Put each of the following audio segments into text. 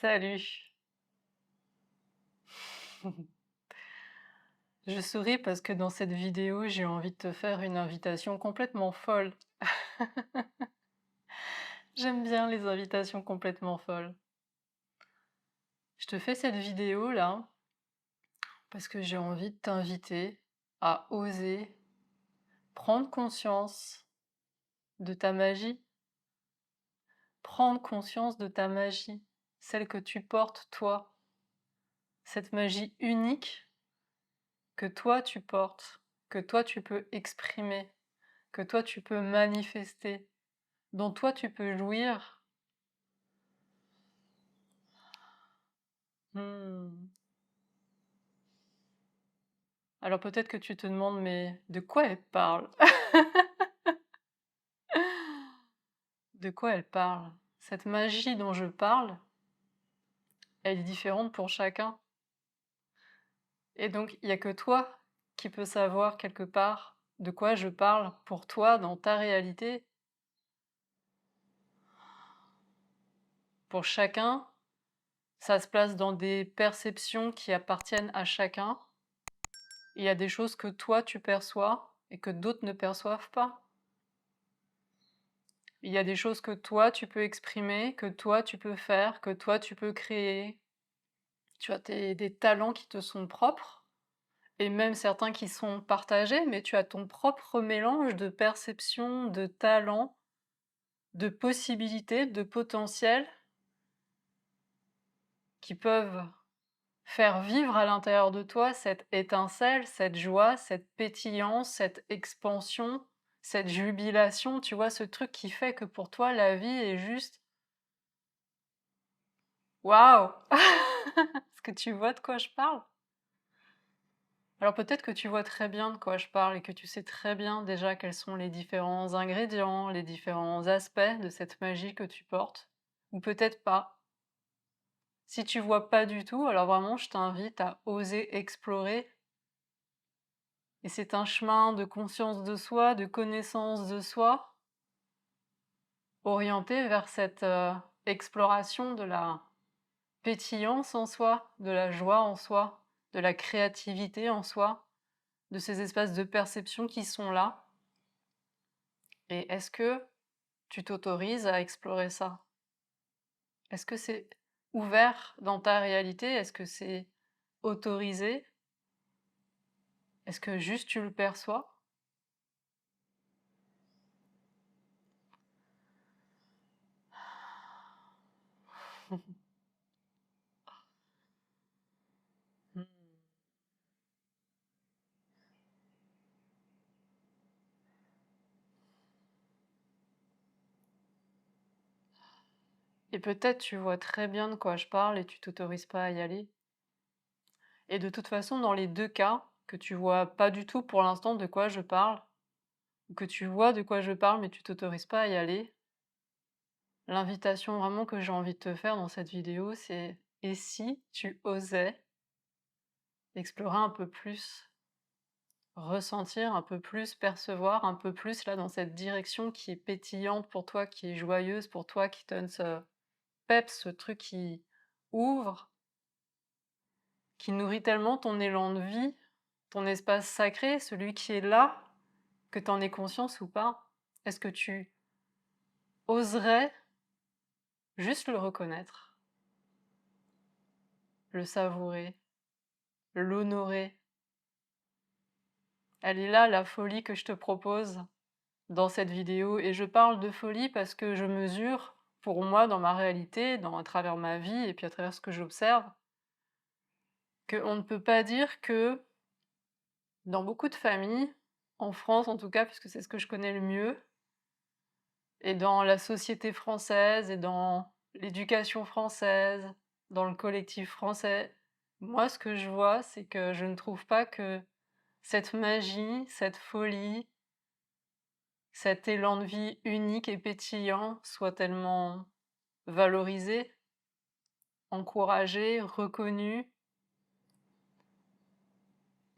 Salut. Je souris parce que dans cette vidéo, j'ai envie de te faire une invitation complètement folle. J'aime bien les invitations complètement folles. Je te fais cette vidéo là parce que j'ai envie de t'inviter à oser prendre conscience de ta magie, prendre conscience de ta magie, celle que tu portes toi, cette magie unique que toi tu portes, que toi tu peux exprimer, que toi tu peux manifester, dont toi tu peux jouir. Alors peut-être que tu te demandes, mais de quoi elle parle? De quoi elle parle? Cette magie dont je parle, elle est différente pour chacun. Et donc, il n'y a que toi qui peux savoir quelque part de quoi je parle pour toi dans ta réalité. Pour chacun, ça se place dans des perceptions qui appartiennent à chacun. Il y a des choses que toi tu perçois et que d'autres ne perçoivent pas. Il y a des choses que toi tu peux exprimer, que toi tu peux faire, que toi tu peux créer. Tu as des talents qui te sont propres, et même certains qui sont partagés, mais tu as ton propre mélange de perception, de talents, de possibilités, de potentiel qui peuvent faire vivre à l'intérieur de toi cette étincelle, cette joie, cette pétillance, cette expansion, cette jubilation, tu vois, ce truc qui fait que pour toi la vie est juste waouh! Est-ce que tu vois de quoi je parle? Alors peut-être que tu vois très bien de quoi je parle et que tu sais très bien déjà quels sont les différents ingrédients, les différents aspects de cette magie que tu portes, ou peut-être pas. Si tu vois pas du tout, alors vraiment je t'invite à oser explorer. Et c'est un chemin de conscience de soi, de connaissance de soi, orienté vers cette exploration de la pétillance en soi, de la joie en soi, de la créativité en soi, de ces espaces de perception qui sont là. Et est-ce que tu t'autorises à explorer ça? Est-ce que c'est ouvert dans ta réalité? Est-ce que c'est autorisé? Est-ce que juste tu le perçois? Et peut-être tu vois très bien de quoi je parle et tu t'autorises pas à y aller. Et de toute façon, dans les deux cas, que tu vois pas du tout pour l'instant de quoi je parle, ou que tu vois de quoi je parle mais tu t'autorises pas à y aller, l'invitation vraiment que j'ai envie de te faire dans cette vidéo, c'est: et si tu osais explorer un peu plus, ressentir un peu plus, percevoir un peu plus là dans cette direction qui est pétillante pour toi, qui est joyeuse pour toi, qui donne ce peps, ce truc qui ouvre, qui nourrit tellement ton élan de vie, ton espace sacré, celui qui est là, que tu en aies conscience ou pas. Est-ce que tu oserais juste le reconnaître, le savourer, l'honorer? Elle est là, la folie que je te propose dans cette vidéo. Et je parle de folie parce que je mesure, pour moi, dans ma réalité, à travers ma vie et puis à travers ce que j'observe, qu'on ne peut pas dire que dans beaucoup de familles, en France en tout cas, puisque c'est ce que je connais le mieux, et dans la société française et dans l'éducation française, dans le collectif français, moi ce que je vois, c'est que je ne trouve pas que cette magie, cette folie, cet élan de vie unique et pétillant soit tellement valorisé, encouragé, reconnu.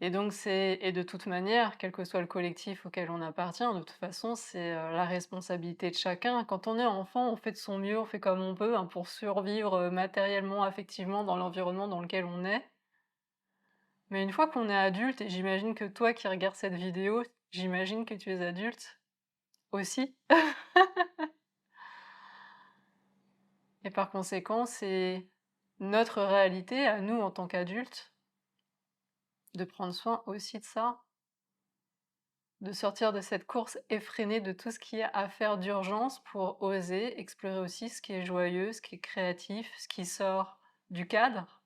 Et donc et de toute manière, quel que soit le collectif auquel on appartient, de toute façon, c'est, la responsabilité de chacun. Quand on est enfant, on fait de son mieux, on fait comme on peut, hein, pour survivre, matériellement, affectivement, dans l'environnement dans lequel on est. Mais une fois qu'on est adulte, et j'imagine que toi qui regardes cette vidéo, j'imagine que tu es adulte aussi. Et par conséquent, c'est notre réalité à nous en tant qu'adultes de prendre soin aussi de ça, de sortir de cette course effrénée de tout ce qu'il y a à faire d'urgence pour oser explorer aussi ce qui est joyeux, ce qui est créatif, ce qui sort du cadre.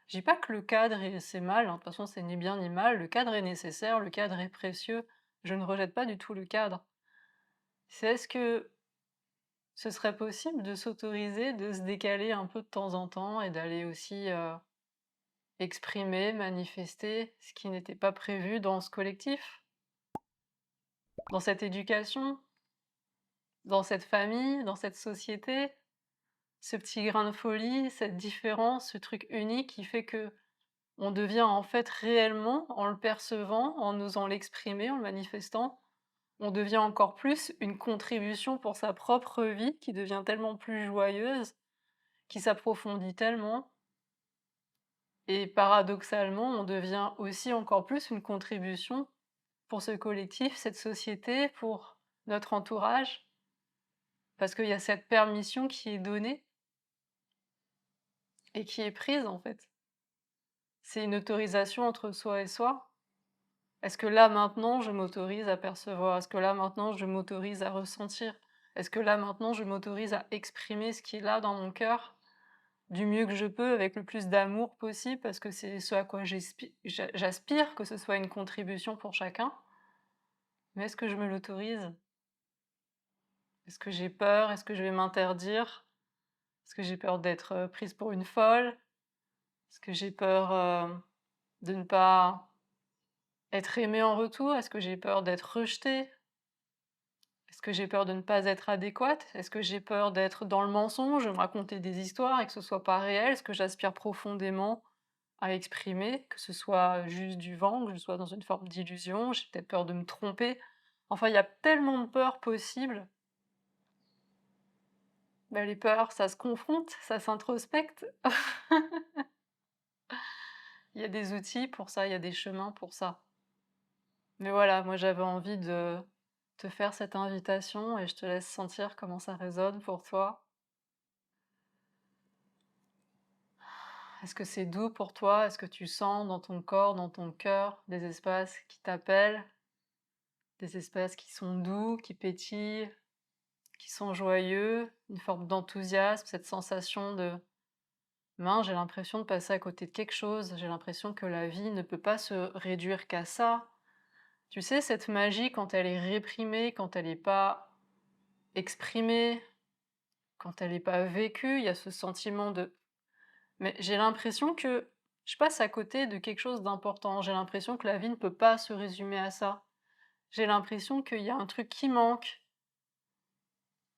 Je dis pas que le cadre c'est mal, hein, de toute façon c'est ni bien ni mal, le cadre est nécessaire, le cadre est précieux, je ne rejette pas du tout le cadre. C'est est-ce que ce serait possible de s'autoriser, de se décaler un peu de temps en temps et d'aller aussi, exprimer, manifester ce qui n'était pas prévu dans ce collectif? Dans cette éducation? Dans cette famille? Dans cette société? Ce petit grain de folie, cette différence, ce truc unique qui fait que on devient en fait réellement, en le percevant, en osant l'exprimer, en le manifestant, on devient encore plus une contribution pour sa propre vie qui devient tellement plus joyeuse, qui s'approfondit tellement. Et paradoxalement, on devient aussi encore plus une contribution pour ce collectif, cette société, pour notre entourage, parce qu'il y a cette permission qui est donnée et qui est prise en fait. C'est une autorisation entre soi et soi. Est-ce que là maintenant je m'autorise à percevoir? Est-ce que là maintenant je m'autorise à ressentir? Est-ce que là maintenant je m'autorise à exprimer ce qui est là dans mon cœur du mieux que je peux, avec le plus d'amour possible, parce que c'est ce à quoi j'aspire, que ce soit une contribution pour chacun. Mais est-ce que je me l'autorise? Est-ce que j'ai peur? Est-ce que je vais m'interdire? Est-ce que j'ai peur d'être, prise pour une folle? Est-ce que j'ai peur, de ne pas être aimée en retour? Est-ce que j'ai peur d'être rejetée? Est-ce que j'ai peur de ne pas être adéquate? Est-ce que j'ai peur d'être dans le mensonge, de me raconter des histoires et que ce soit pas réel? Est-ce que j'aspire profondément à exprimer, que ce soit juste du vent, que je sois dans une forme d'illusion? J'ai peut-être peur de me tromper. Enfin, il y a tellement de peurs possibles. Bah, les peurs, ça se confronte, ça s'introspecte. Il y a des outils pour ça, il y a des chemins pour ça. Mais voilà, moi j'avais envie de te faire cette invitation et je te laisse sentir comment ça résonne pour toi. Est-ce que c'est doux pour toi? Est-ce que tu sens dans ton corps, dans ton cœur, des espaces qui t'appellent, des espaces qui sont doux, qui pétillent, qui sont joyeux, une forme d'enthousiasme, cette sensation de: «Mince, j'ai l'impression de passer à côté de quelque chose, j'ai l'impression que la vie ne peut pas se réduire qu'à ça». Tu sais, cette magie quand elle est réprimée, quand elle est pas exprimée, quand elle est pas vécue, il y a ce sentiment de: «Mais j'ai l'impression que je passe à côté de quelque chose d'important. J'ai l'impression que la vie ne peut pas se résumer à ça. J'ai l'impression qu'il y a un truc qui manque».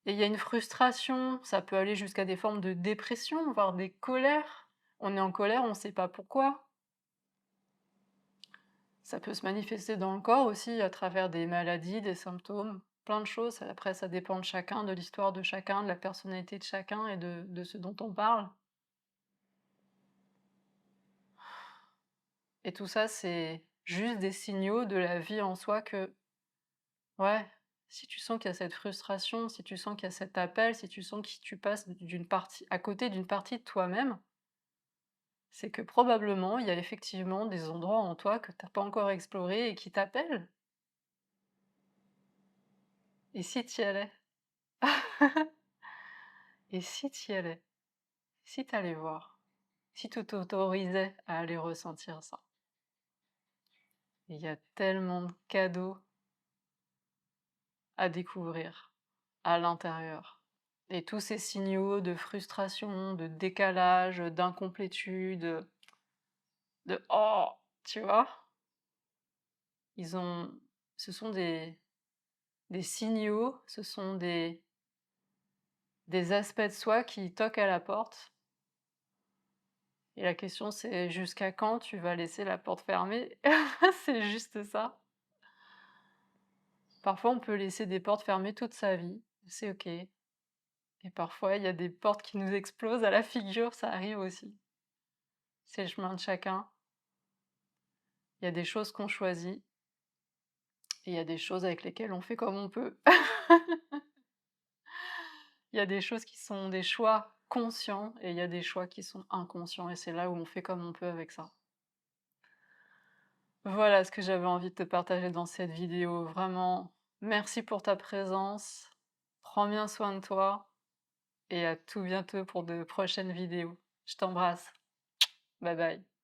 Et il y a une frustration, ça peut aller jusqu'à des formes de dépression, voire des colères. On est en colère, on ne sait pas pourquoi. Ça peut se manifester dans le corps aussi à travers des maladies, des symptômes, plein de choses. Après, ça dépend de chacun, de l'histoire de chacun, de la personnalité de chacun et de ce dont on parle. Et tout ça, c'est juste des signaux de la vie en soi que, ouais, si tu sens qu'il y a cette frustration, si tu sens qu'il y a cet appel, si tu sens que tu passes d'une partie à côté d'une partie de toi-même, c'est que probablement il y a effectivement des endroits en toi que t'as pas encore explorés et qui t'appellent. Et si tu y allais? Et si tu y allais? Si tu allais voir? Si tu t'autorisais à aller ressentir ça? Il y a tellement de cadeaux à découvrir à l'intérieur. Et tous ces signaux de frustration, de décalage, d'incomplétude, de «Oh!», tu vois? Ils ont ce sont des signaux, ce sont des aspects de soi qui toquent à la porte Et la question c'est: jusqu'à quand tu vas laisser la porte fermée? C'est juste ça. Parfois on peut laisser des portes fermées toute sa vie, c'est OK. Et parfois il y a des portes qui nous explosent à la figure, ça arrive aussi. C'est le chemin de chacun. Il y a des choses qu'on choisit et il y a des choses avec lesquelles on fait comme on peut. Il y a des choses qui sont des choix conscients et il y a des choix qui sont inconscients et c'est là où on fait comme on peut avec ça. Voilà ce que j'avais envie de te partager dans cette vidéo. Vraiment, merci pour ta présence. Prends bien soin de toi et à tout bientôt pour de prochaines vidéos. Je t'embrasse. Bye bye.